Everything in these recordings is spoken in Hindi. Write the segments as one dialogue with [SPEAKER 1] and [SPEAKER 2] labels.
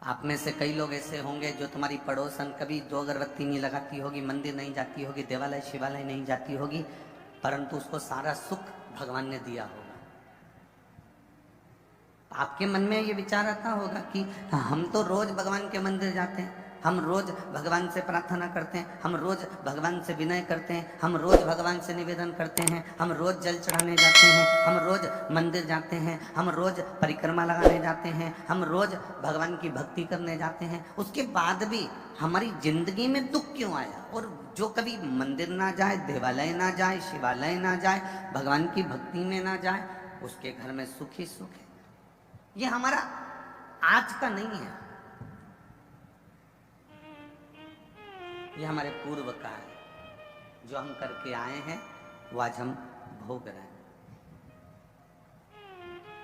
[SPEAKER 1] आप में से कई लोग ऐसे होंगे जो तुम्हारी पड़ोसन कभी 2 अगरबत्ती नहीं लगाती होगी, मंदिर नहीं जाती होगी, देवालय शिवालय नहीं जाती होगी, परंतु उसको सारा सुख भगवान ने दिया होगा। आपके मन में ये विचार आता होगा कि हम तो रोज भगवान के मंदिर जाते हैं, हम रोज भगवान से प्रार्थना करते हैं, हम रोज भगवान से विनय करते हैं, हम रोज भगवान से निवेदन करते हैं, हम रोज जल चढ़ाने जाते हैं, हम रोज मंदिर जाते हैं, हम रोज परिक्रमा लगाने जाते हैं, हम रोज भगवान की भक्ति करने जाते हैं, उसके बाद भी हमारी जिंदगी में दुख क्यों आया? और जो कभी मंदिर ना जाए, देवालय ना जाए, शिवालय ना जाए, भगवान की भक्ति में ना जाए, उसके घर में सुख ही सुख है। ये हमारा आज का नहीं है, ये हमारे पूर्व का है। जो हम करके आए हैं वो आज हम भोग रहे हैं।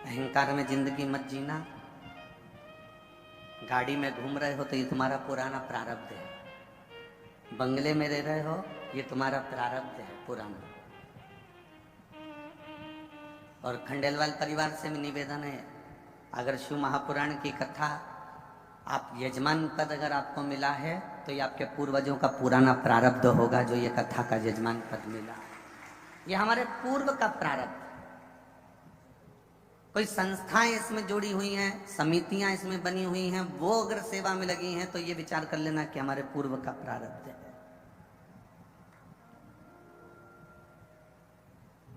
[SPEAKER 1] अहंकार में जिंदगी मत जीना। गाड़ी में घूम रहे हो तो ये तुम्हारा पुराना प्रारब्ध है। बंगले में रह रहे हो, ये तुम्हारा प्रारब्ध है पुराना। और खंडेलवाल परिवार से भी निवेदन है, अगर शिव महापुराण की कथा आप यजमान पद अगर आपको मिला है तो ये आपके पूर्वजों का पुराना प्रारब्ध होगा, जो ये कथा का यजमान पद मिला। ये हमारे पूर्व का प्रारब्ध। कोई संस्थाएं इसमें जुड़ी हुई हैं, समितियां इसमें बनी हुई हैं, वो अगर सेवा में लगी हैं तो ये विचार कर लेना कि हमारे पूर्व का प्रारब्ध है।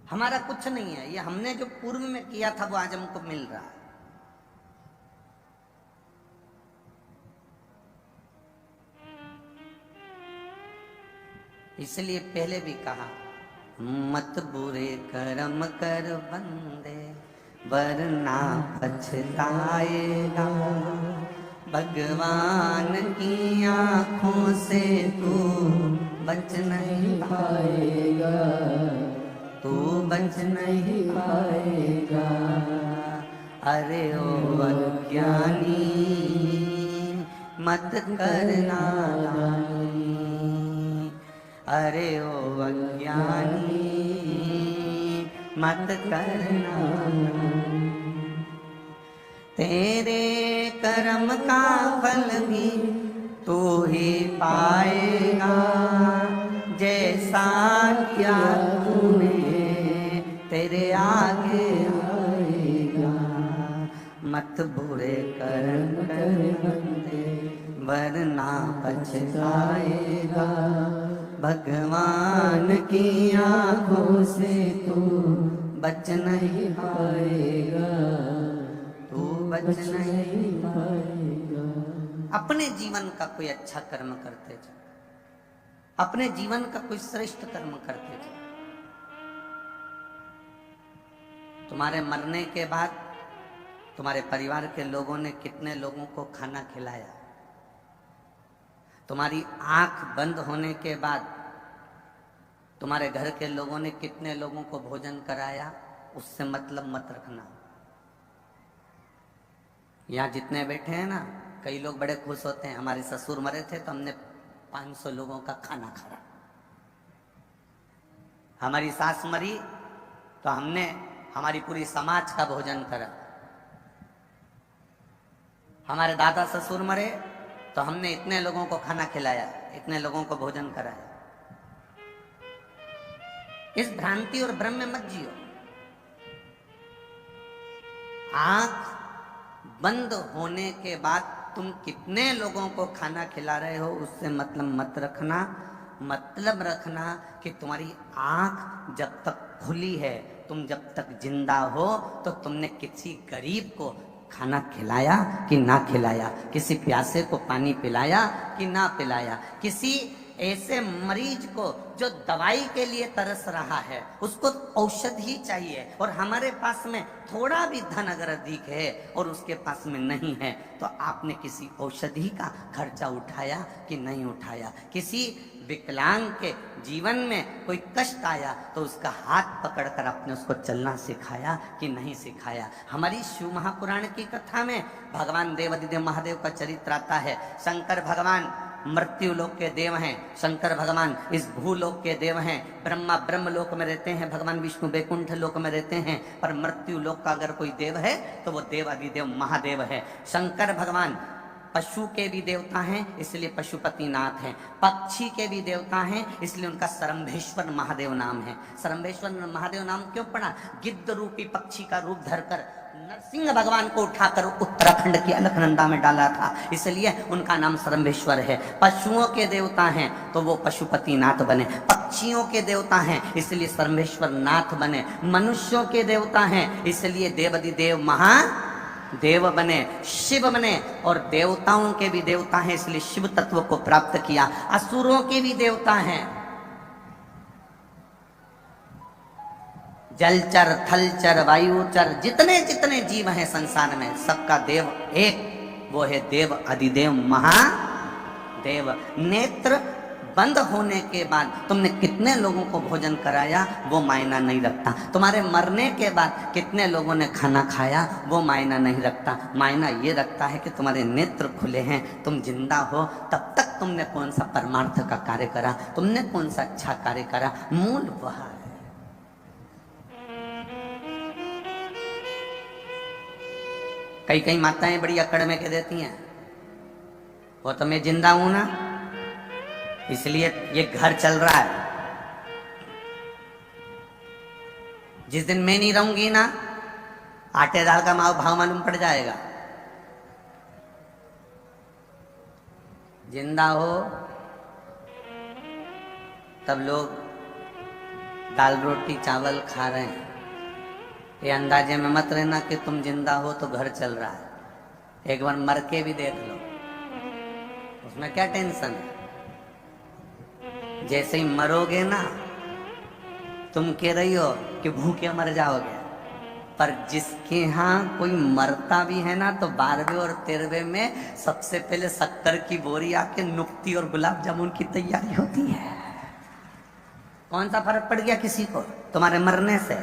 [SPEAKER 1] हमारा कुछ नहीं है, ये हमने जो पूर्व में किया था वो आज हमको मिल रहा है। इसलिए पहले भी कहा, मत बुरे कर्म कर बंदे वरना पछताएगा। भगवान की आंखों से तू बच नहीं पाएगा, तू बच नहीं पाएगा। अरे ओ अज्ञानी मत करना, अरे ओ अज्ञानी मत करना। तेरे कर्म का फल भी तू ही पाएगा, जैसा किया तूने तेरे आगे आएगा। मत बुरे कर्म कर बंदे वरना पछताएगा। भगवान की आंखों से तू बच नहीं पाएगा, तू बच नहीं पाएगा। अपने जीवन का कोई अच्छा कर्म करते जाओ, अपने जीवन का कोई श्रेष्ठ कर्म करते जाओ। तुम्हारे मरने के बाद तुम्हारे परिवार के लोगों ने कितने लोगों को खाना खिलाया? तुम्हारी आंख बंद होने के बाद तुम्हारे घर के लोगों ने कितने लोगों को भोजन कराया? उससे मतलब मत रखना। यहाँ जितने बैठे हैं ना, कई लोग बड़े खुश होते हैं, हमारे ससुर मरे थे तो हमने 500 लोगों का खाना खाया। हमारी सास मरी तो हमने हमारी पूरी समाज का भोजन करा। हमारे दादा ससुर मरे तो हमने इतने लोगों को खाना खिलाया, इतने लोगों को भोजन कराया। इस भ्रांति और भ्रम में मत जियो। आंख बंद होने के बाद तुम कितने लोगों को खाना खिला रहे हो उससे मतलब मत रखना। मतलब रखना कि तुम्हारी आंख जब तक खुली है, तुम जब तक जिंदा हो, तो तुमने किसी गरीब को खाना खिलाया कि ना खिलाया, किसी प्यासे को पानी पिलाया कि ना पिलाया, किसी ऐसे मरीज को जो दवाई के लिए तरस रहा है, उसको औषधि चाहिए, और हमारे पास में थोड़ा भी धन अगर अधिक है और उसके पास में नहीं है, तो आपने किसी औषधि का खर्चा उठाया कि नहीं उठाया? किसी विकलांग के जीवन में कोई कष्ट आया तो उसका हाथ पकड़कर आपने उसको चलना सिखाया कि नहीं सिखाया? हमारी शिव महापुराण की कथा में भगवान देवाधिदेव महादेव का चरित्र आता है। शंकर भगवान मृत्यु लोक के देव हैं, शंकर भगवान इस भूलोक के देव हैं। ब्रह्मा ब्रह्म लोक में रहते हैं, भगवान विष्णु वैकुंठ लोक में रहते हैं। पर मृत्यु लोक का अगर कोई देव है तो वो देवाधिदेव महादेव है। शंकर भगवान पशु के भी देवता हैं इसलिए पशुपतिनाथ हैं, पक्षी के भी देवता हैं इसलिए उनका सरम्भेश्वर महादेव नाम है। सरम्भेश्वर महादेव नाम क्यों पड़ा? गिद्ध रूपी पक्षी का रूप धरकर नरसिंह भगवान को उठाकर उत्तराखंड की अलकनंदा में डाला था, इसलिए उनका नाम सरम्भेश्वर है। पशुओं के देवता हैं तो वो पशुपतिनाथ बने, पक्षियों के देवता हैं इसलिए सरम्भेश्वर नाथ बने, मनुष्यों के देवता हैं इसलिए देवाधिदेव महादेव बने, शिव बने, और देवताओं के भी देवता हैं इसलिए शिव तत्व को प्राप्त किया। असुरों के भी देवता हैं, जलचर, थलचर, वायुचर, जितने जितने जीव हैं संसार में सबका देव एक, वो है देव अधिदेव महादेव। नेत्र बंद होने के बाद तुमने कितने लोगों को भोजन कराया वो मायना नहीं रखता, तुम्हारे मरने के बाद कितने लोगों ने खाना खाया वो मायना नहीं रखता। मायना ये रखता है कि तुम्हारे नेत्र खुले हैं, तुम जिंदा हो, तब तक तुमने कौन सा परमार्थ का कार्य करा, तुमने कौन सा अच्छा कार्य करा, मूल वह है। कई कई माताएं बड़ी अकड़ में कह देती हैं वो तो मैं जिंदा हूं ना इसलिए ये घर चल रहा है, जिस दिन मैं नहीं रहूंगी ना आटे दाल का भाव मालूम पड़ जाएगा। जिंदा हो तब लोग दाल रोटी चावल खा रहे हैं, ये अंदाजे में मत रहना कि तुम जिंदा हो तो घर चल रहा है। एक बार मर के भी देख लो, उसमें क्या टेंशन है। जैसे ही मरोगे ना तुम कह रही हो कि भूखे मर जाओगे, पर जिसके यहाँ कोई मरता भी है ना तो 12वें और 13वें में सबसे पहले 70 की बोरी आके नुक्ती और गुलाब जामुन की तैयारी होती है। कौन सा फर्क पड़ गया किसी को तुम्हारे मरने से?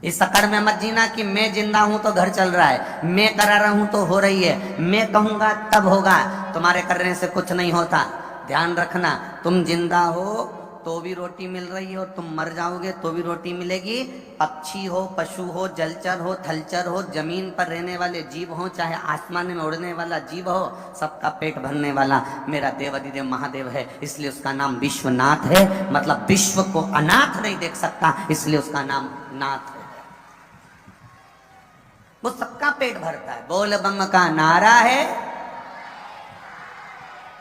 [SPEAKER 1] इस अकड़ में मत जीना कि मैं जिंदा हूं तो घर चल रहा है, मैं करा रहा हूं तो हो रही है, मैं कहूंगा तब होगा। तुम्हारे करने से कुछ नहीं होता। ध्यान रखना, तुम जिंदा हो तो भी रोटी मिल रही है और तुम मर जाओगे तो भी रोटी मिलेगी। पक्षी हो, पशु हो, जलचर हो, थलचर हो, जमीन पर रहने वाले जीव हो, चाहे आसमान में उड़ने वाला जीव हो, सबका पेट भरने वाला मेरा देवाधिदेव महादेव है, इसलिए उसका नाम विश्वनाथ है। मतलब विश्व को अनाथ नहीं देख सकता इसलिए उसका नाम नाथ है। वो सबका पेट भरता है। बोल बम का नारा है,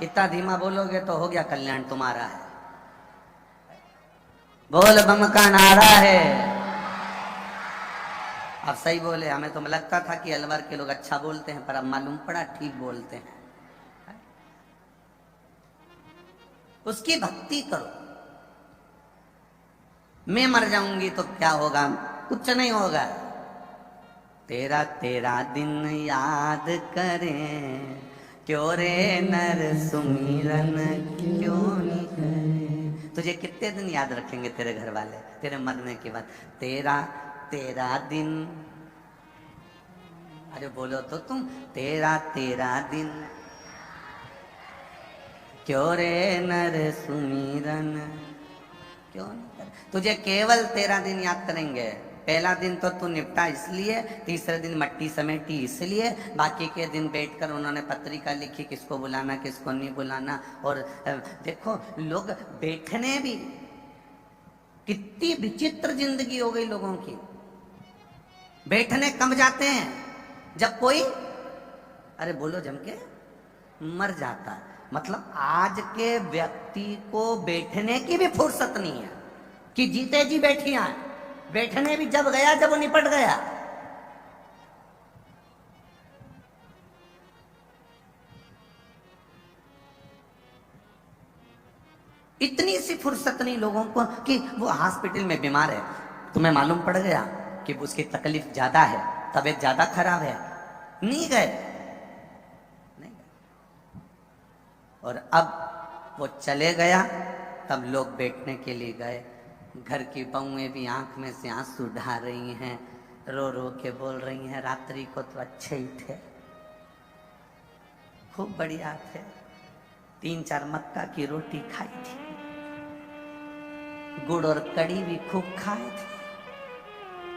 [SPEAKER 1] इतना धीमा बोलोगे तो हो गया कल्याण तुम्हारा है। बोल बम का नारा है। अब सही बोले, हमें तो लगता था कि अलवर के लोग अच्छा बोलते हैं, पर अब मालूम पड़ा ठीक बोलते हैं। उसकी भक्ति करो। मैं मर जाऊंगी तो क्या होगा? कुछ नहीं होगा। तेरा तेरा दिन याद करें, क्यों रे नर सुमिरन क्यों नहीं करें। तुझे कितने दिन याद रखेंगे तेरे घर वाले तेरे मरने के बाद? तेरा तेरा दिन, अरे बोलो तो तुम, तेरा तेरा दिन क्यों रे नर सुमिरन क्यों नहीं करें। तुझे केवल तेरा दिन याद करेंगे। पहला दिन तो तू निपटा इसलिए, तीसरे दिन मट्टी समेटी इसलिए, बाकी के दिन बैठकर उन्होंने पत्रिका लिखी किसको बुलाना किसको नहीं बुलाना। और देखो लोग बैठने भी, कितनी विचित्र जिंदगी हो गई लोगों की। बैठने कब जाते हैं? जब कोई, अरे बोलो जम के, मर जाता है। मतलब आज के व्यक्ति को बैठने की भी फुर्सत नहीं है कि जीते जी बैठिया। बैठने भी जब गया जब वो निपट गया। इतनी सी फुर्सत नहीं लोगों को कि वो हॉस्पिटल में बीमार है, तुम्हें मालूम पड़ गया कि उसकी तकलीफ ज्यादा है, तबीयत ज्यादा खराब है, नहीं गए, नहीं गए। और अब वो चले गया तब लोग बैठने के लिए गए। घर की बहुएं भी आंख में से आंसू ढा रही हैं, रो रो के बोल रही हैं रात्रि को तो अच्छे ही थे, खूब बढ़िया थे, 3-4 मक्का की रोटी खाई थी, गुड़ और कड़ी भी खूब खाए थे,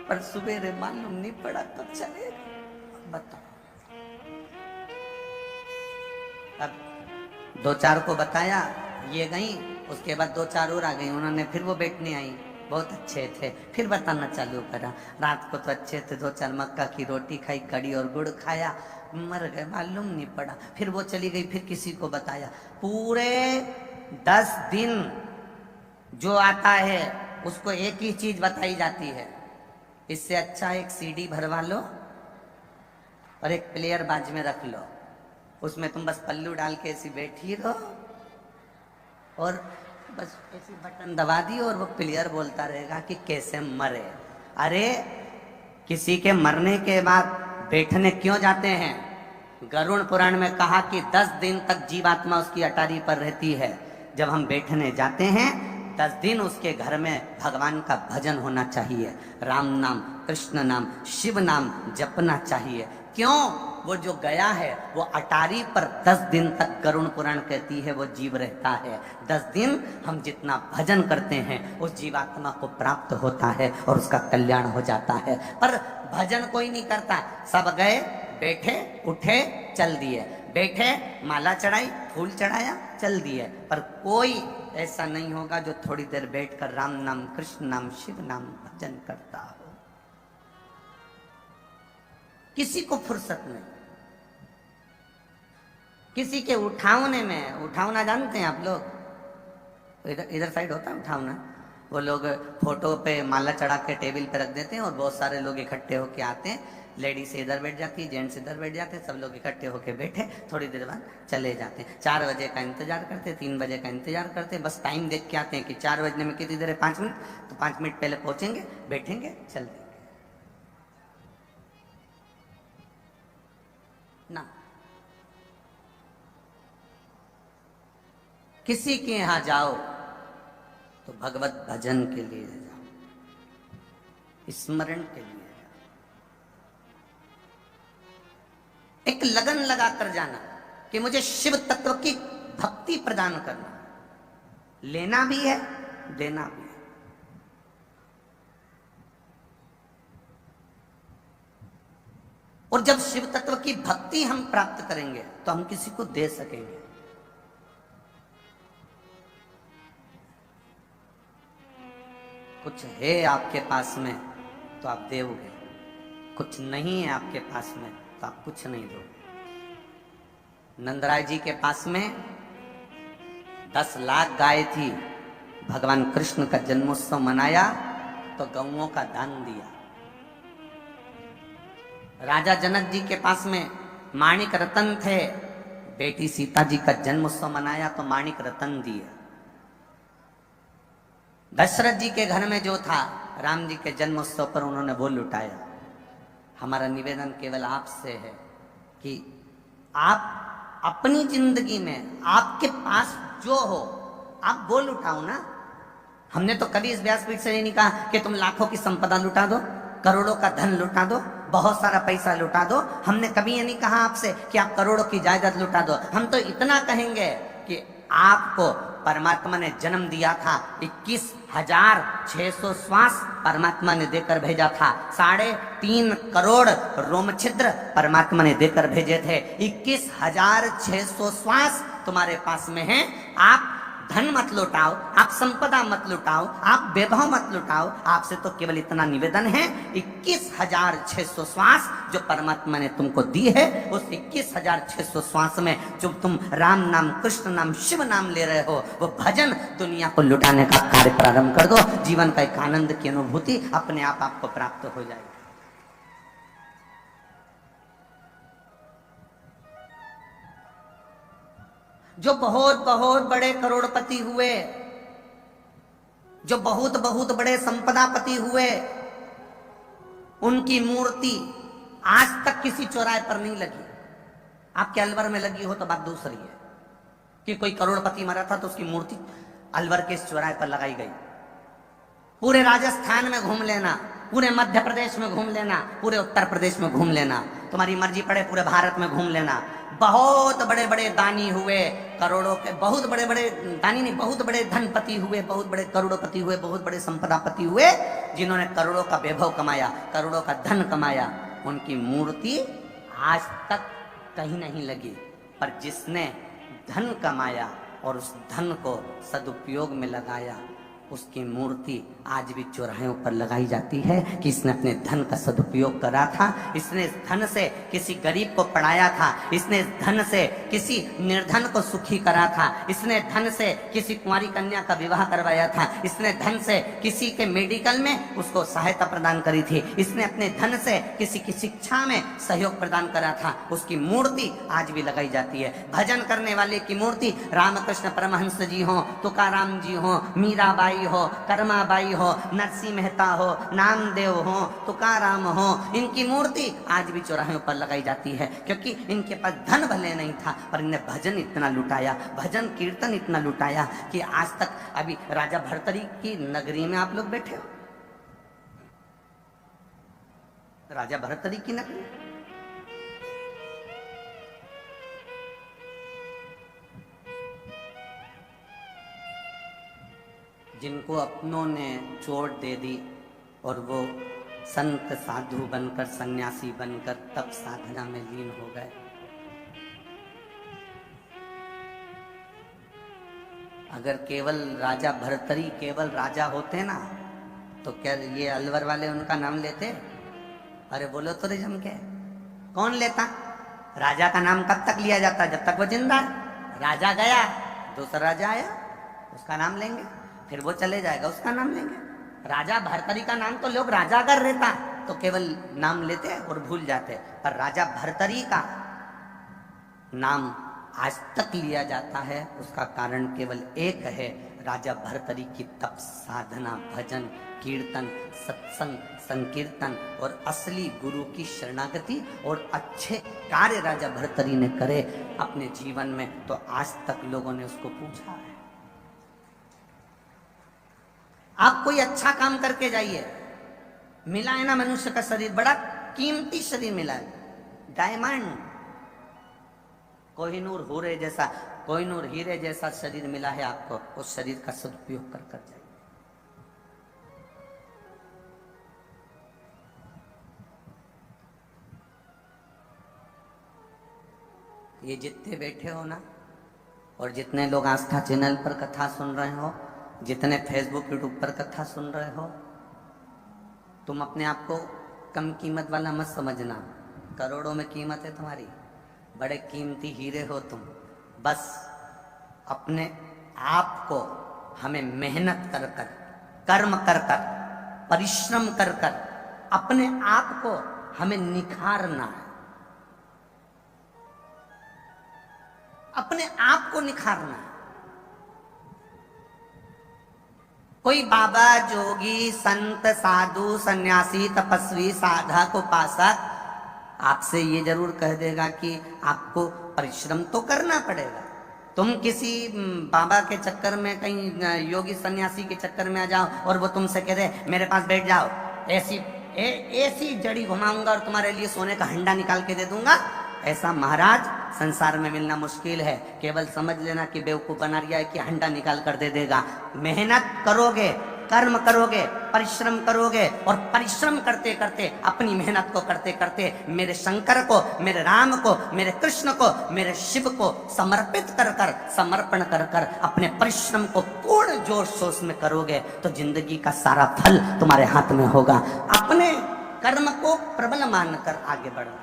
[SPEAKER 1] पर सुबेरे मालूम नहीं पड़ा कब चले गए। बताओ अब दो चार को बताया, ये गई, उसके बाद दो चार और आ गई, उन्होंने फिर वो बैठने आई, बहुत अच्छे थे, फिर बताना चालू करा। रात को तो अच्छे थे, दो चार मक्का की रोटी खाई, कड़ी और गुड़ खाया, मर गए, मालूम नहीं पड़ा। फिर वो चली गई, फिर किसी को बताया। पूरे 10 दिन जो आता है उसको एक ही चीज बताई जाती है, इससे अच्छा एक सीडी भरवा लो और एक प्लेयर बाज में रख लो, उसमें तुम बस पल्लू डाल के ऐसी बैठी रहो और बस ऐसी बटन दबा दी और वो प्लेयर बोलता रहेगा कि कैसे मरे। अरे किसी के मरने के बाद बैठने क्यों जाते हैं? गरुड़ पुराण में कहा कि 10 दिन तक जीवात्मा उसकी अटारी पर रहती है। जब हम बैठने जाते हैं 10 दिन उसके घर में भगवान का भजन होना चाहिए, राम नाम, कृष्ण नाम, शिव नाम जपना चाहिए। क्यों? वो जो गया है वो अटारी पर 10 दिन तक, गरुड़ पुराण कहती है, वो जीव रहता है। 10 दिन हम जितना भजन करते हैं उस जीवात्मा को प्राप्त होता है और उसका कल्याण हो जाता है। पर भजन कोई नहीं करता, सब गए, बैठे, उठे, चल दिए, बैठे, माला चढ़ाई, फूल चढ़ाया, चल दिए। पर कोई ऐसा नहीं होगा जो थोड़ी देर बैठकर राम नाम, कृष्ण नाम, शिव नाम भजन करता हो। किसी को फुर्सत नहीं। किसी के उठावने में, उठावना जानते हैं आप लोग? इधर साइड होता है उठावना, वो लोग फोटो पे माला चढ़ा के टेबल पे रख देते हैं और बहुत सारे लोग इकट्ठे होके आते हैं, लेडीज इधर बैठ जाती है, जेंट्स इधर बैठ जाते हैं, सब लोग इकट्ठे होके बैठे, थोड़ी देर बाद चले जाते हैं। 4 बजे का इंतजार करते, 3 बजे का इंतजार करते, बस टाइम देख के आते हैं कि 4 बजने में कितनी देर है, 5 मिनट, तो 5 मिनट पहले पहुंचेंगे, बैठेंगे, चल देंगे ना। किसी के यहां जाओ तो भगवत भजन के लिए जाओ, स्मरण के लिए जाओ, एक लगन लगाकर जाना कि मुझे शिव तत्व की भक्ति प्रदान करना, लेना भी है, देना भी है। और जब शिव तत्व की भक्ति हम प्राप्त करेंगे तो हम किसी को दे सकेंगे। कुछ है आपके पास में तो आप दोगे, कुछ नहीं है आपके पास में तो आप कुछ नहीं दोगे। नंदराय जी के पास में 10 लाख गाय थी, भगवान कृष्ण का जन्मोत्सव मनाया तो गौओं का दान दिया। राजा जनक जी के पास में माणिक रतन थे, बेटी सीता जी का जन्मोत्सव मनाया तो माणिक रतन दिए। दशरथ जी के घर में जो था, राम जी के जन्मोत्सव पर उन्होंने वो लुटाया। हमारा निवेदन केवल आपसे है कि आप अपनी जिंदगी में आपके पास जो हो आप वो लुटाओ ना। हमने तो कभी इस व्यासपीठ से नहीं कहा कि तुम लाखों की संपदा लुटा दो, करोड़ों का धन लुटा दो, बहुत सारा पैसा लुटा दो। हमने कभी ये नहीं कहा आपसे कि आप करोड़ों की जायदाद लुटा दो। हम तो इतना कहेंगे कि आपको परमात्मा ने जन्म दिया था, 21,600 श्वास परमात्मा ने देकर भेजा था, 3.5 करोड़ रोम छिद्र परमात्मा ने देकर भेजे थे। 21,600 श्वास तुम्हारे पास में है। आप धन मत लुटाओ, आप संपदा मत लुटाओ, आप वैभव मत लुटाओ। आपसे तो केवल इतना निवेदन है, 21,600 श्वास जो परमात्मा ने तुमको दी है, उस 21,600 श्वास में जो तुम राम नाम, कृष्ण नाम, शिव नाम ले रहे हो, वो भजन दुनिया को लुटाने का कार्य प्रारंभ कर दो। जीवन का एक आनंद की अनुभूति अपने आप आपको प्राप्त हो जाएगी। जो बहुत बहुत बड़े करोड़पति हुए, जो बहुत बहुत बड़े संपदापति हुए, उनकी मूर्ति आज तक किसी चौराहे पर नहीं लगी। आपके अलवर में लगी हो तो बात दूसरी है कि कोई करोड़पति मरा था तो उसकी मूर्ति अलवर के इस चौराहे पर लगाई गई। पूरे राजस्थान में घूम लेना, पूरे मध्य प्रदेश में घूम लेना, पूरे उत्तर प्रदेश में घूम लेना, तुम्हारी मर्जी पड़े पूरे भारत में घूम लेना। बहुत बड़े बड़े दानी हुए, करोड़ों के, बहुत बड़े बड़े दानी नहीं, बहुत बड़े धनपति हुए, बहुत बड़े करोड़पति हुए, बहुत बड़े संपदापति हुए, जिन्होंने करोड़ों का वैभव कमाया, करोड़ों का धन कमाया, उनकी मूर्ति आज तक कहीं नहीं लगी। पर जिसने धन कमाया और उस धन को सदुपयोग में लगाया, उसकी मूर्ति आज भी चौराहों पर लगाई जाती है कि इसने अपने धन का सदुपयोग करा था, इसने इस धन से किसी गरीब को पढ़ाया था, इसने इस धन से किसी निर्धन को सुखी करा था, इसने धन से किसी कुंवारी कन्या का विवाह करवाया था, इसने धन से किसी के मेडिकल में उसको सहायता प्रदान करी थी, इसने अपने धन से किसी की शिक्षा में सहयोग प्रदान करा था। उसकी मूर्ति आज भी लगाई जाती है। भजन करने वाले की मूर्ति रामकृष्ण परमहंस जी हो, तुकाराम जी हो, मीराबाई हो, कर्माबाई हो, नरसिंह मेहता हो, नामदेव हो, तुकाराम हो, इनकी मूर्ति आज भी चौराहों पर लगाई जाती है, क्योंकि इनके पास धन भले नहीं था पर इन्हें भजन इतना लुटाया, भजन कीर्तन इतना लुटाया कि आज तक अभी राजा भर्तरी की नगरी में आप लोग बैठे हो, राजा भर्तरी की नगरी, जिनको अपनों ने चोट दे दी और वो संत साधु बनकर, सन्यासी बनकर तप साधना में लीन हो गए। अगर केवल राजा भर्तरी केवल राजा होते ना तो क्या ये अलवर वाले उनका नाम लेते? अरे बोलो तो रे जम के, कौन लेता? राजा का नाम कब तक लिया जाता? जब तक वो जिंदा है। राजा गया, दूसरा राजा आया, उसका नाम लेंगे, फिर वो चले जाएगा, उसका नाम लेंगे। राजा भर्तरी का नाम तो लोग राजा अगर रहता तो केवल नाम लेते और भूल जाते, पर राजा भर्तरी का नाम आज तक लिया जाता है। उसका कारण केवल एक है, राजा भर्तरी की तप साधना, भजन कीर्तन, सत्संग, संकीर्तन और असली गुरु की शरणागति और अच्छे कार्य राजा भर्तरी ने करे अपने जीवन में, तो आज तक लोगों ने उसको पूछा है। आप कोई अच्छा काम करके जाइए, मिला है ना मनुष्य का शरीर, बड़ा कीमती शरीर मिला है, डायमंड, कोहिनूर हीरे जैसा, कोहिनूर हीरे जैसा शरीर मिला है आपको, उस शरीर का सदुपयोग कर जाइए। ये जितने बैठे हो ना, और जितने लोग आस्था चैनल पर कथा सुन रहे हो, जितने फेसबुक यूट्यूब पर कथा सुन रहे हो, तुम अपने आप को कम कीमत वाला मत समझना, करोड़ों में कीमत है तुम्हारी, बड़े कीमती हीरे हो तुम। बस अपने आप को हमें मेहनत कर कर, कर्म कर कर, परिश्रम कर कर अपने आप को हमें निखारना है, अपने आप को निखारना है। कोई बाबा, जोगी, संत, साधु, सन्यासी, तपस्वी, साधक, उपासक आपसे ये जरूर कह देगा कि आपको परिश्रम तो करना पड़ेगा। तुम किसी बाबा के चक्कर में, कहीं योगी सन्यासी के चक्कर में आ जाओ और वो तुमसे कह दे मेरे पास बैठ जाओ, ऐसी जड़ी घुमाऊंगा और तुम्हारे लिए सोने का हंडा निकाल के दे दूंगा, ऐसा महाराज संसार में मिलना मुश्किल है। केवल समझ लेना कि बेवकूफ बना रिया है कि हंडा निकाल कर दे देगा। मेहनत करोगे, कर्म करोगे, परिश्रम करोगे, और परिश्रम करते करते, अपनी मेहनत को करते करते मेरे शंकर को, मेरे राम को, मेरे कृष्ण को, मेरे शिव को समर्पित कर कर, समर्पण कर कर अपने परिश्रम को पूर्ण जोश शोश में करोगे तो जिंदगी का सारा फल तुम्हारे हाथ में होगा। अपने कर्म को प्रबल मानकर आगे बढ़ना।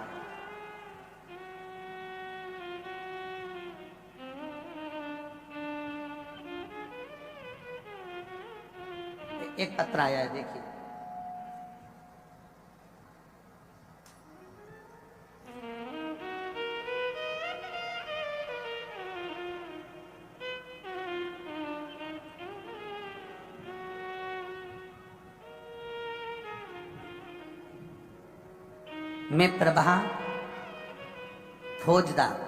[SPEAKER 1] एक पत्र आया है, देखिए। मैं प्रभा फौजदार,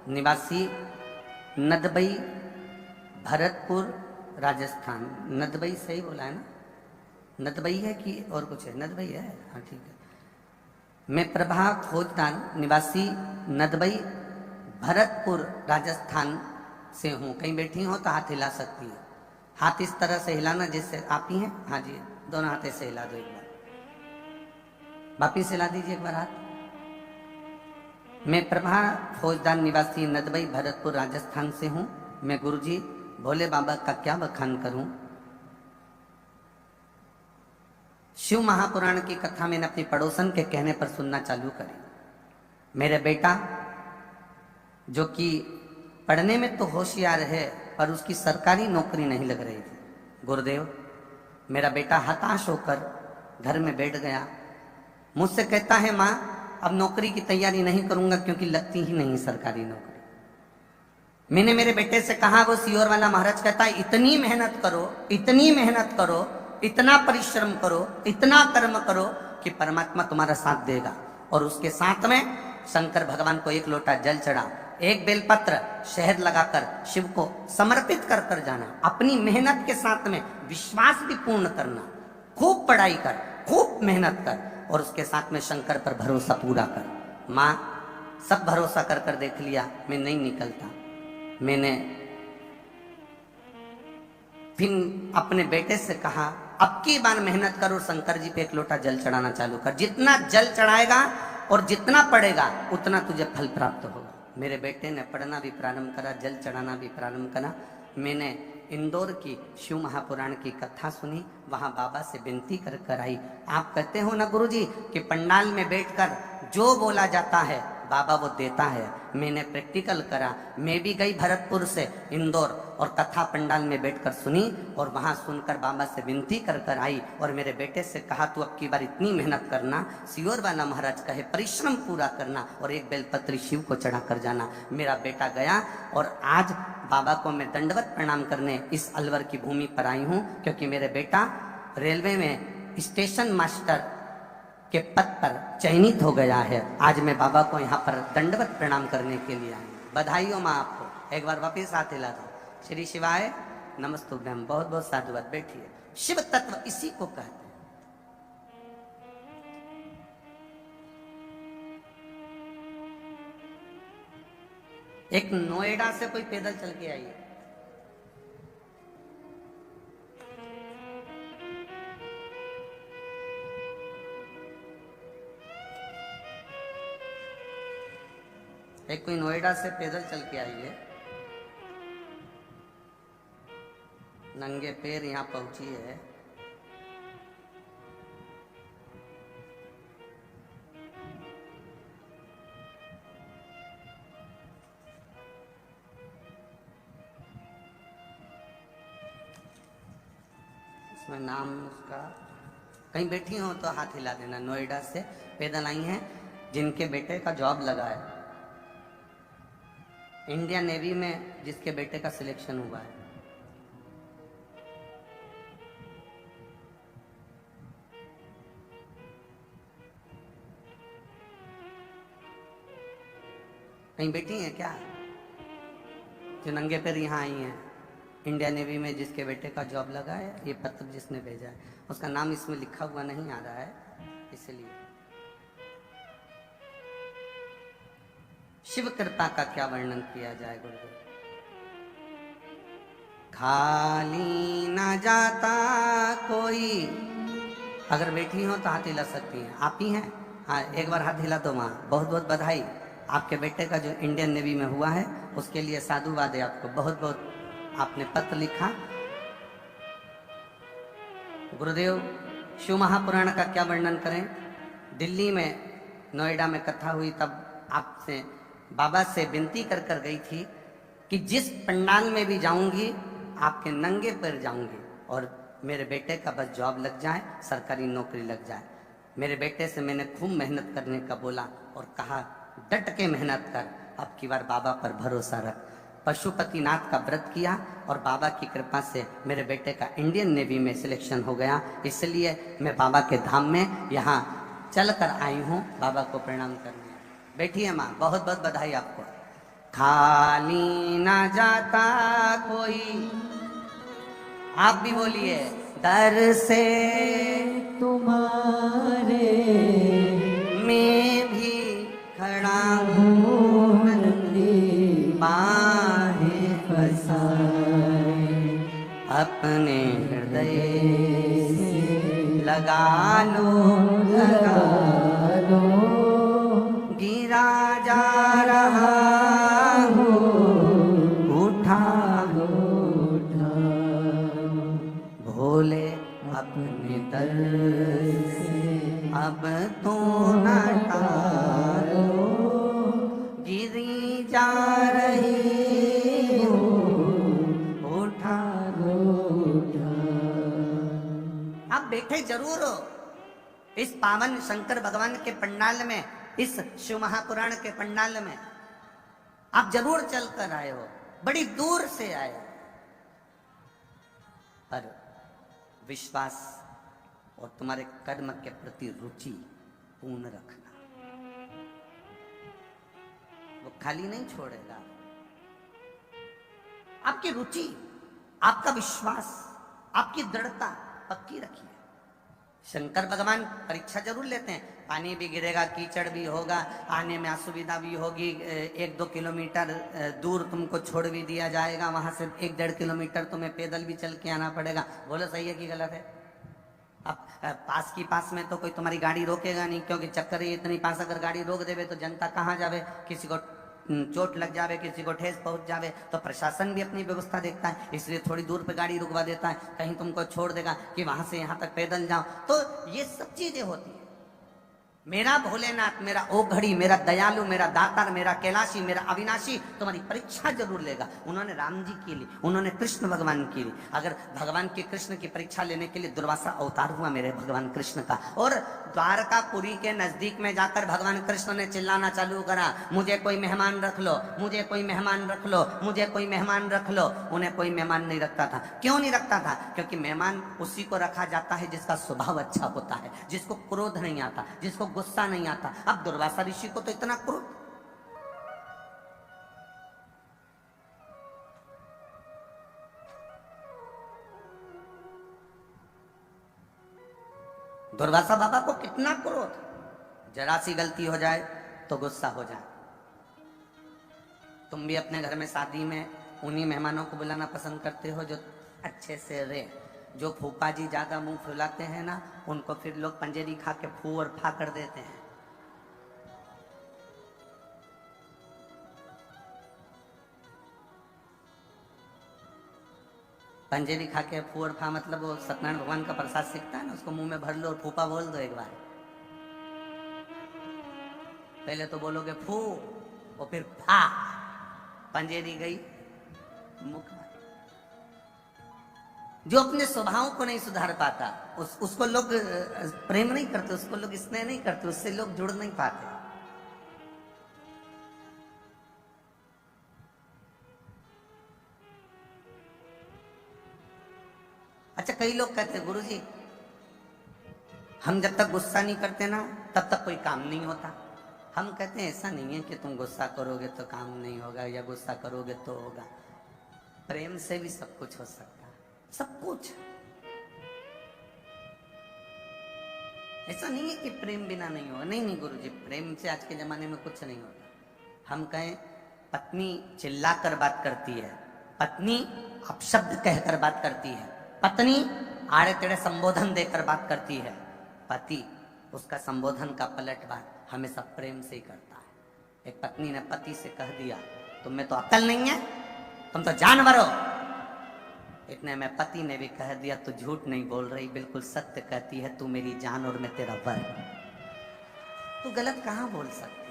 [SPEAKER 1] निवासी नदबई, भरतपुर, राजस्थान। नदबई सही बोला है ना? नदबई है कि और कुछ है? नदबई है, हाँ ठीक है। मैं प्रभा फौजदार, निवासी नदबई, भरतपुर, राजस्थान से हूँ। कहीं बैठी हो तो हाथ हिला सकती है। हाथ इस तरह से हिलाना जिससे आप ही हैं, हाँ जी, दोनों हाथे से हिला दो एक बार, वापिस हिला दीजिए एक बार हाथ। मैं प्रभा फौजदार निवासी नदबई भरतपुर राजस्थान से हूँ। मैं गुरुजी भोले बाबा का क्या बखान करूं। शिव महापुराण की कथा मैंने अपनी पड़ोसन के कहने पर सुनना चालू करी। मेरे बेटा जो कि पढ़ने में तो होशियार है पर उसकी सरकारी नौकरी नहीं लग रही थी। गुरुदेव, मेरा बेटा हताश होकर घर में बैठ गया। मुझसे कहता है माँ अब नौकरी की तैयारी नहीं करूंगा क्योंकि लगती ही नहीं सरकारी नौकरी। मैंने मेरे बेटे से कहा, वो सियोर वाला महाराज कहता है इतनी मेहनत करो, इतनी मेहनत करो, इतना परिश्रम करो, इतना कर्म करो कि परमात्मा तुम्हारा साथ देगा। और उसके साथ में शंकर भगवान को एक लोटा जल चढ़ा, एक बेलपत्र शहद लगाकर शिव को समर्पित कर कर जाना। अपनी मेहनत के साथ में विश्वास भी पूर्ण करना। खूब पढ़ाई कर, खूब मेहनत कर और उसके साथ में शंकर पर भरोसा पूरा कर। माँ सब भरोसा कर कर देख लिया, मैं नहीं निकलता। मैंने फिर अपने बेटे से कहा अब की बार मेहनत करो, शंकर जी पे एक लोटा जल चढ़ाना चालू कर। जितना जल चढ़ाएगा और जितना पड़ेगा उतना तुझे फल प्राप्त होगा। मेरे बेटे ने पढ़ना भी प्रारंभ करा, जल चढ़ाना भी प्रारंभ करा। मैंने इंदौर की शिव महापुराण की कथा सुनी, वहां बाबा से विनती कर कर आई। आप कहते हो ना गुरुजी कि पंडाल में बैठकर जो बोला जाता है बाबा वो देता है। मैंने प्रैक्टिकल करा। मैं भी गई भरतपुर से इंदौर और कथा पंडाल में बैठकर सुनी और वहां सुनकर बाबा से विनती कर कर आई और मेरे बेटे से कहा तू अब की बार इतनी मेहनत करना, सियोर वाला महाराज कहे परिश्रम पूरा करना और एक बेलपत्री शिव को चढ़ा कर जाना। मेरा बेटा गया और आज बाबा को मैं दंडवत प्रणाम करने इस अलवर की भूमि पर आई हूँ क्योंकि मेरे बेटा रेलवे में स्टेशन मास्टर के पद पर चयनित हो गया है। आज मैं बाबा को यहाँ पर दंडवत प्रणाम करने के लिए आई। बधाई हो माँ आपको। एक बार वापिस हाथ हिला दो। श्री शिवाय नमस्तुभ्यम। बहुत बहुत साधुवाद। बैठिए। शिव तत्व इसी को कहते हैं। एक नोएडा से कोई पैदल चल के आई है। एक कोई नोएडा से पैदल चल के आई है, नंगे पैर यहां पहुंची है। इसमें नाम उसका, कहीं बैठी हो तो हाथ हिला देना। नोएडा से पैदल आई हैं, जिनके बेटे का जॉब लगा है इंडियन नेवी में, जिसके बेटे का सिलेक्शन हुआ है। कहीं बैठी हैं क्या जो नंगे पैर यहाँ आई हैं? इंडियन नेवी में जिसके बेटे का जॉब लगा है, ये पत्र जिसने भेजा है उसका नाम इसमें लिखा हुआ नहीं आ रहा है, इसलिए। शिव कृपा का क्या वर्णन किया जाए गुरुदेव। खाली ना जाता कोई। अगर बैठी हो तो हाथ हिला सकती हैं। आप ही हैं? हाँ, एक बार हाथ हिला दो माँ। बहुत बहुत बधाई। आपके बेटे का जो इंडियन नेवी में हुआ है उसके लिए साधुवाद है आपको। बहुत बहुत आपने पत्र लिखा। गुरुदेव शिव महापुराण का क्या वर्णन करें। दिल्ली में नोएडा में कथा हुई, तब आपसे बाबा से विनती कर कर गई थी कि जिस पंडाल में भी जाऊंगी आपके नंगे पैर जाऊंगी और मेरे बेटे का बस जॉब लग जाए, सरकारी नौकरी लग जाए। मेरे बेटे से मैंने खूब मेहनत करने का बोला और कहा डट के मेहनत कर, अब की बार बाबा पर भरोसा रख। पशुपतिनाथ का व्रत किया और बाबा की कृपा से मेरे बेटे का इंडियन नेवी में सिलेक्शन हो गया। इसलिए मैं बाबा के धाम में यहाँ चल कर आई हूँ बाबा को प्रणाम करने। बैठिए माँ, बहुत बहुत बधाई आपको। खाली ना जाता कोई। आप भी बोलिए दर से तुम्हारे मैं भी खड़ा हूँ, बाहें फसाए अपने हृदय से लगा लो, लगा लो। गिरा जा रहा हूँ, उठा भोले अपने दर से अब तो न टालो, गिरी जा रही हूँ, उठा आप बैठे जरूर हो इस पावन शंकर भगवान के पंडाल में, इस शिव महापुराण के पंडाल में आप जरूर चलकर आए हो, बड़ी दूर से आए हो, पर विश्वास और तुम्हारे कर्म के प्रति रुचि पूर्ण रखना, वो खाली नहीं छोड़ेगा। आपकी रुचि, आपका विश्वास, आपकी दृढ़ता पक्की रखिए। शंकर भगवान परीक्षा जरूर लेते हैं, पानी भी गिरेगा, कीचड़ भी होगा, आने में असुविधा भी होगी, 1-2 किलोमीटर दूर तुमको छोड़ भी दिया जाएगा, वहां से 1-1.5 किलोमीटर तुम्हें पैदल भी चल के आना पड़ेगा। बोलो सही है कि गलत है? अब पास की पास में तो कोई तुम्हारी गाड़ी रोकेगा नहीं, क्योंकि चक्कर ही इतनी पास, अगर गाड़ी रोक देवे तो जनता कहाँ जावे, किसी को चोट लग जावे, किसी को ठेस पहुंच जावे, तो प्रशासन भी अपनी व्यवस्था देखता है, इसलिए थोड़ी दूर पे गाड़ी रुकवा देता है, कहीं तुमको छोड़ देगा कि वहां से यहां तक पैदल जाओ। तो ये सब चीजें होती है। मेरा भोलेनाथ, मेरा ओघड़ी, मेरा दयालु, मेरा दातार, मेरा कैलाशी, मेरा अविनाशी तुम्हारी परीक्षा जरूर लेगा। उन्होंने राम जी की ली, उन्होंने कृष्ण भगवान की ली। अगर भगवान के कृष्ण की परीक्षा लेने के लिए दुर्वासा अवतार हुआ मेरे भगवान कृष्ण का, और द्वारकापुरी के नजदीक में जाकर भगवान कृष्ण ने चिल्लाना चालू करा, मुझे कोई मेहमान रख लो, मुझे कोई मेहमान रख लो, मुझे कोई मेहमान रख लो। उन्हें कोई मेहमान नहीं रखता था। क्यों नहीं रखता था? क्योंकि मेहमान उसी को रखा जाता है जिसका स्वभाव अच्छा होता है, जिसको क्रोध नहीं आता, जिसको गुस्सा नहीं आता। अब दुर्वासा ऋषि को तो इतना क्रोध, दुर्वासा बाबा को कितना क्रोध, जरा सी गलती हो जाए तो गुस्सा हो जाए। तुम भी अपने घर में शादी में उन्हीं मेहमानों को बुलाना पसंद करते हो जो अच्छे से रहे। जो फूफा जी ज्यादा मुंह फुलाते हैं ना, उनको फिर लोग पंजेरी खा के फू और फा कर देते हैं। पंजेरी खा के फू और फा मतलब वो सत्यनारायण भगवान का प्रसाद सीखता है ना, उसको मुंह में भर लो और फूफा बोल दो एक बार। पहले तो बोलोगे फू और फिर फा, पंजेरी गई मुख में। जो अपने स्वभाव को नहीं सुधार पाता उसको लोग प्रेम नहीं करते, उसको लोग स्नेह नहीं करते, उससे लोग जुड़ नहीं पाते। अच्छा, कई लोग कहते हैं गुरुजी हम जब तक गुस्सा नहीं करते ना तब तक कोई काम नहीं होता। हम कहते हैं ऐसा नहीं है कि तुम गुस्सा करोगे तो काम नहीं होगा या गुस्सा करोगे तो होगा। प्रेम से भी सब कुछ हो सकता है, सब कुछ। ऐसा नहीं है कि प्रेम बिना नहीं होगा। नहीं नहीं गुरुजी, प्रेम से आज के जमाने में कुछ नहीं होता। हम कहें पत्नी चिल्लाकर बात करती है, पत्नी अपशब्द कहकर बात करती है, पत्नी आड़े टेढ़े संबोधन देकर बात करती है, पति उसका संबोधन का पलटवार हमेशा प्रेम से ही करता है। एक पत्नी ने पति से कह दिया तुम में तो अक्ल नहीं है, तुम तो जानवर हो। इतने में पति ने भी कह दिया तू झूठ नहीं बोल रही, बिल्कुल सत्य कहती है, तू मेरी जान और मैं तेरा वर। तू गलत कहाँ बोल सकती है?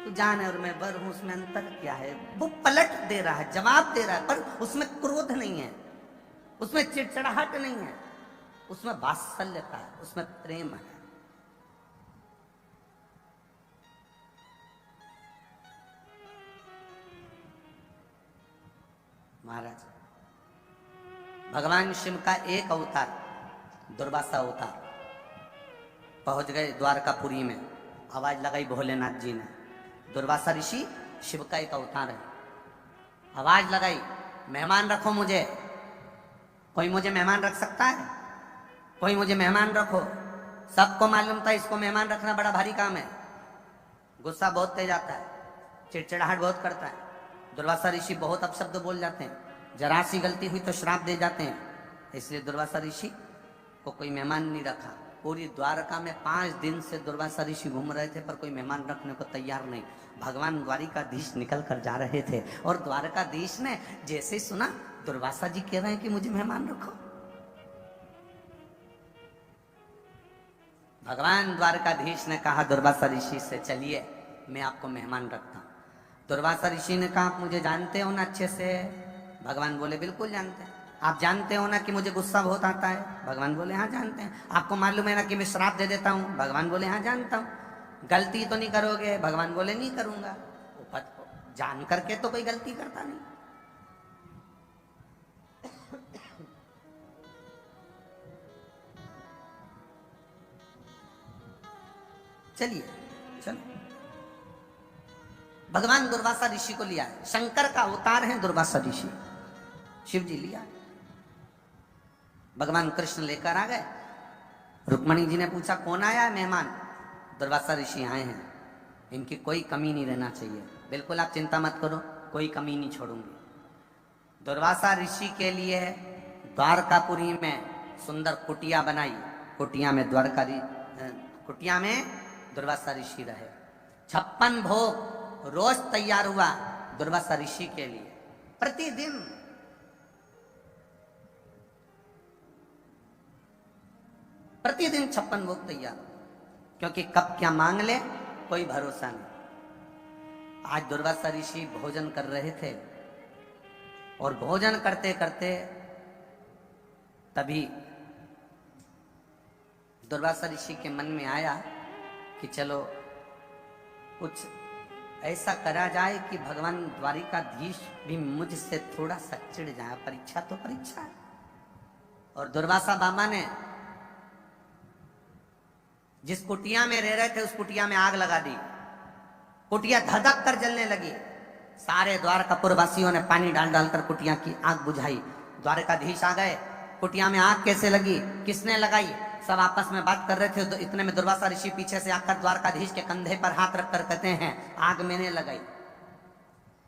[SPEAKER 1] तू जान है और मैं वर हूं, उसमें अंतर क्या है? वो पलट दे रहा है, जवाब दे रहा है, पर उसमें क्रोध नहीं है, उसमें चिड़चिड़ाहट नहीं है, उसमें वात्सल्यता है, उसमें प्रेम है। महाराज भगवान शिव का एक अवतार दुर्वासा अवतार पहुंच गए द्वारकापुरी में। आवाज लगाई भोलेनाथ जी ने, दुर्वासा ऋषि शिव का एक अवतार है। आवाज लगाई मेहमान रखो मुझे। कोई मुझे मेहमान रख सकता है? कोई मुझे मेहमान रखो। सबको मालूम था इसको मेहमान रखना बड़ा भारी काम है। गुस्सा बहुत तेज आता है, चिड़चिड़ाहट बहुत करता है। दुर्वासा ऋषि बहुत अपशब्द बोल जाते हैं, जरा सी गलती हुई तो श्राप दे जाते हैं। इसलिए दुर्वासा ऋषि को कोई मेहमान नहीं रखा। पूरी द्वारका में 5 दिन से दुर्वासा ऋषि घूम रहे थे, पर कोई मेहमान रखने को तैयार नहीं। भगवान द्वारिकाधीश निकल कर जा रहे थे और द्वारकाधीश ने जैसे ही सुना दुर्वासा जी कह रहे हैं कि मुझे मेहमान रखो, भगवान द्वारकाधीश ने कहा दुर्वासा ऋषि से, चलिए मैं आपको मेहमान रखता हूं। दुर्वासा ऋषि ने कहा, आप मुझे जानते हो ना अच्छे से? भगवान बोले, बिल्कुल जानते हैं। आप जानते हो ना कि मुझे गुस्सा बहुत आता है? भगवान बोले, हाँ जानते हैं। आपको मालूम है ना कि मैं श्राप दे देता हूँ? भगवान बोले, हाँ जानता हूँ। गलती तो नहीं करोगे? भगवान बोले, नहीं करूंगा। जान करके तो कोई गलती करता नहीं। चलिए चलो, भगवान दुर्वासा ऋषि को लिया है। शंकर का अवतार है दुर्वासा ऋषि, शिव जी लिया है। भगवान कृष्ण लेकर आ गए। रुक्मणी जी ने पूछा, कौन आया है मेहमान? दुर्वासा ऋषि आए हैं, इनकी कोई कमी नहीं रहना चाहिए। बिल्कुल आप चिंता मत करो, कोई कमी नहीं छोड़ूंगी। दुर्वासा ऋषि के लिए द्वारकापुरी में सुंदर कुटिया बनाई। कुटिया में दुर्वासा ऋषि रहे। 56 भोग रोज तैयार हुआ दुर्वासा ऋषि के लिए। प्रतिदिन प्रतिदिन 56 भोग तैयार, क्योंकि कब क्या मांग ले कोई भरोसा नहीं। आज दुर्वासा ऋषि भोजन कर रहे थे और भोजन करते करते तभी दुर्वासा ऋषि के मन में आया कि चलो कुछ ऐसा करा जाए कि भगवान द्वारिकाधीश भी मुझसे थोड़ा सा चिढ़ जाए। परीक्षा तो परीक्षा है। और दुर्वासा बाबा ने जिस कुटिया में रह रहे थे उस कुटिया में आग लगा दी। कुटिया धधक कर जलने लगी। सारे द्वारकापुर वासियों ने पानी डाल डालकर कुटिया की आग बुझाई। द्वारकाधीश आ गए। कुटिया में आग कैसे लगी, किसने लगाई, सब आपस में बात कर रहे थे। तो इतने में दुर्वासा ऋषि पीछे से आकर द्वारकाधीश के कंधे पर हाथ रखकर कहते हैं, आग मैंने लगाई।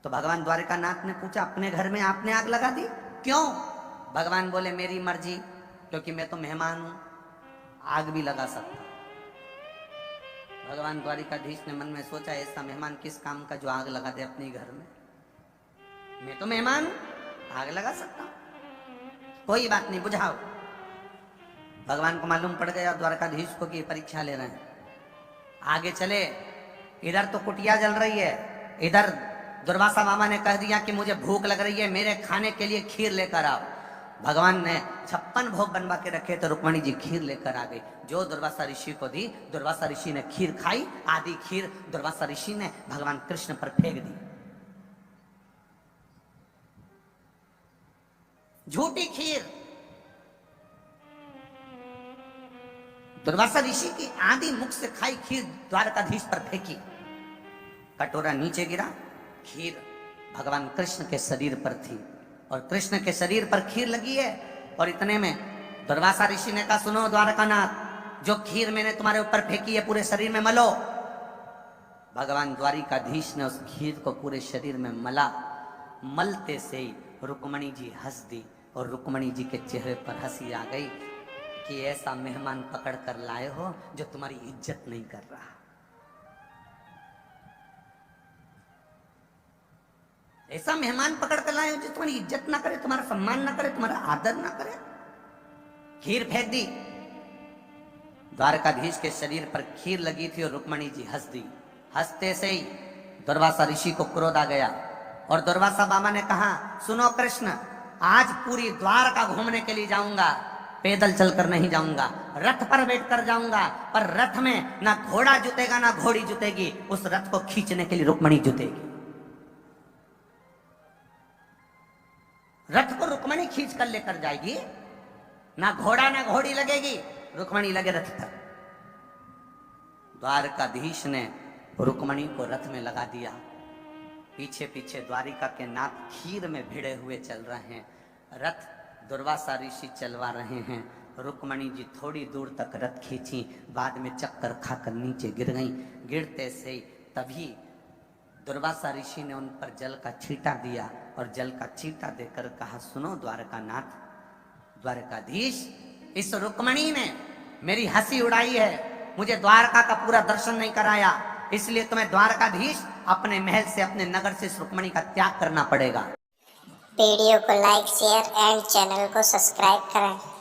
[SPEAKER 1] तो भगवान द्वारिकानाथ ने पूछा, अपने घर में आपने आग लगा दी, क्यों? भगवान बोले, मेरी मर्जी, क्योंकि मैं तो मेहमान हूं, आग भी लगा सकता। भगवान द्वारिकाधीश ने मन में सोचा, ऐसा मेहमान किस काम का जो आग लगा दे अपने घर में? मैं तो मेहमान हूं, आग लगा सकता हूं, कोई बात नहीं, बुझाओ। भगवान को मालूम पड़ गया द्वारकाधीश को कि परीक्षा ले रहे हैं। आगे चले। इधर तो कुटिया जल रही है, इधर दुर्वासा मामा ने कह दिया कि मुझे भूख लग रही है, मेरे खाने के लिए खीर लेकर आओ। भगवान ने 56 भोग बनवा के रखे तो रुक्मणी जी खीर लेकर आ गई, जो दुर्वासा ऋषि को दी। दुर्वासा ऋषि ने खीर खाई। आधी खीर दुर्वासा ऋषि ने भगवान कृष्ण पर फेंक दी। झूठी खीर दुर्वासा ऋषि की आधी मुख से खाई खीर द्वारकाधीश पर फेंकी। कटोरा नीचे गिरा, खीर भगवान कृष्ण के शरीर पर थी और कृष्ण के शरीर पर खीर लगी है। और इतने में दुर्वासा ऋषि ने कहा, सुनो द्वारकानाथ, जो खीर मैंने तुम्हारे ऊपर फेंकी है पूरे शरीर में मलो। भगवान द्वारिकाधीश ने उस खीर को पूरे शरीर में मला। मलते से ही रुक्मणी जी हंस दी और रुक्मणी जी के चेहरे पर हंसी आ गई कि ऐसा मेहमान पकड़ कर लाए हो जो तुम्हारी इज्जत नहीं कर रहा। ऐसा मेहमान पकड़ कर लाए हो जो तुम्हारी इज्जत ना करे, तुम्हारा सम्मान ना करे, तुम्हारा आदर ना करे। खीर फेंक दी। द्वारकाधीश के शरीर पर खीर लगी थी और रुक्मणी जी हंस दी। हंसते से ही दुर्वासा ऋषि को क्रोध आ गया और दुर्वासा बाबा ने कहा, सुनो कृष्ण, आज पूरी द्वारका घूमने के लिए जाऊंगा, पैदल चलकर नहीं जाऊंगा, रथ पर बैठकर जाऊंगा, पर रथ में ना घोड़ा जुतेगा ना घोड़ी जुतेगी, उस रथ को खींचने के लिए रुक्मणी जुतेगी। रथ को रुक्मणी खींच कर लेकर जाएगी, ना घोड़ा ना घोड़ी लगेगी, रुक्मणी लगे रथ पर। द्वारकाधीश ने रुक्मणी को रथ में लगा दिया। पीछे पीछे द्वारिका के नाथ खीर में भिड़े हुए चल रहे हैं। रथ दुर्वासा ऋषि चलवा रहे हैं। रुक्मणी जी थोड़ी दूर तक रथ खींची, बाद में चक्कर खाकर नीचे गिर गईं। गिरते से तभी दुर्वासा ऋषि ने उन पर जल का छींटा दिया और जल का छींटा देकर कहा, सुनो द्वारकानाथ, द्वारकाधीश, इस रुक्मणी ने मेरी हंसी उड़ाई है, मुझे द्वारका का पूरा दर्शन नहीं कराया, इसलिए तुम्हें द्वारकाधीश अपने महल से, अपने नगर से रुक्मिणी का त्याग करना पड़ेगा।
[SPEAKER 2] वीडियो को लाइक शेयर एंड चैनल को सब्सक्राइब करें।